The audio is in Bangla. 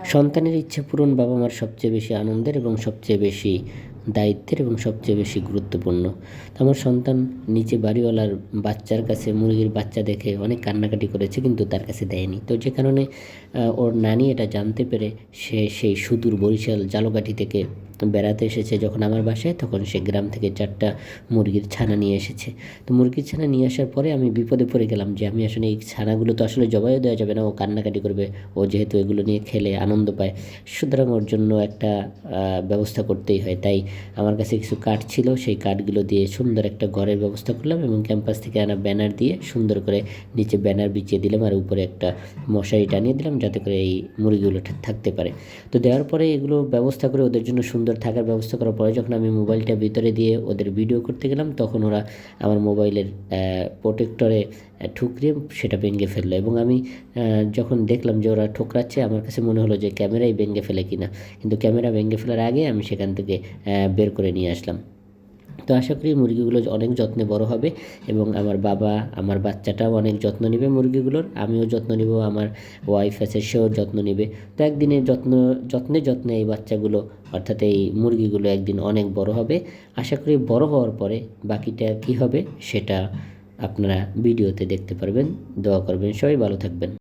সন্তানের ইচ্ছা পূরণ বাবা মার সবচেয়ে বেশি আনন্দের এবং সবচেয়ে বেশি দায়িত্বের এবং সবচেয়ে বেশি গুরুত্বপূর্ণ। তো আমার সন্তান নিচে বাড়িওয়ালার বাচ্চার কাছে মুরগির বাচ্চা দেখে অনেক কান্নাকাটি করেছে, কিন্তু তার কাছে দেয়নি। তো যে কারণে ওর নানি এটা জানতে পেরে সে সেই সুদূর বরিশাল ঝালকাঠি থেকে বেড়াতে এসেছে যখন আমার বাসায়, তখন সে গ্রাম থেকে 4টা মুরগির ছানা নিয়ে এসেছে। তো মুরগির ছানা নিয়ে আসার পরে আমি বিপদে পড়ে গেলাম যে আমি আসলে এই ছানাগুলো তো আসলে জবাইও দেওয়া যাবে না, ও কান্নাকাটি করবে। ও যেহেতু এগুলো নিয়ে খেলে আনন্দ পায়, সুতরাং ওর জন্য একটা ব্যবস্থা করতেই হয়। তাই আমার কাছে কিছু কাঠ ছিল, সেই কাঠগুলো দিয়ে সুন্দর একটা ঘরের ব্যবস্থা করলাম এবং ক্যাম্পাস থেকে আনা ব্যানার দিয়ে সুন্দর করে নিচে ব্যানার বিছিয়ে দিলাম আর উপরে একটা মশারি টানিয়ে দিলাম যাতে করে এই মুরগিগুলো থাকতে পারে। তো দেওয়ার পরে এগুলো ব্যবস্থা করে ওদের জন্য সুন্দর থাকার ব্যবস্থা করার পরে যখন আমি মোবাইলটা ভিতরে দিয়ে ওদের ভিডিও করতে গেলাম, তখন ওরা আমার মোবাইলের প্রোটেক্টরে ঠুকরিয়ে সেটা ভেঙে ফেললো। এবং আমি যখন দেখলাম যে ওরা ঠোকরাচ্ছে, আমার কাছে মনে হলো যে ক্যামেরাই ভেঙে ফেলে কিনা, কিন্তু ক্যামেরা ভেঙে ফেলার আগে আমি সেখান থেকে বের করে নিয়ে আসলাম। তো আশা করি মুরগিগুলো অনেক যত্নে বড় হবে এবং আমার বাবা আমার বাচ্চাটাও অনেক যত্ন নেবে মুরগিগুলোর, আমিও যত্ন নিব, আমার ওয়াইফ আছে সেও যত্ন নেবে। তো একদিনে যত্নে যত্নে এই বাচ্চাগুলো অর্থাৎ এই মুরগিগুলো একদিন অনেক বড় হবে। আশা করি বড় হওয়ার পরে বাকিটা কী হবে সেটা আপনারা ভিডিওতে দেখতে পারবেন। দোয়া করবেন, সবাই ভালো থাকবেন।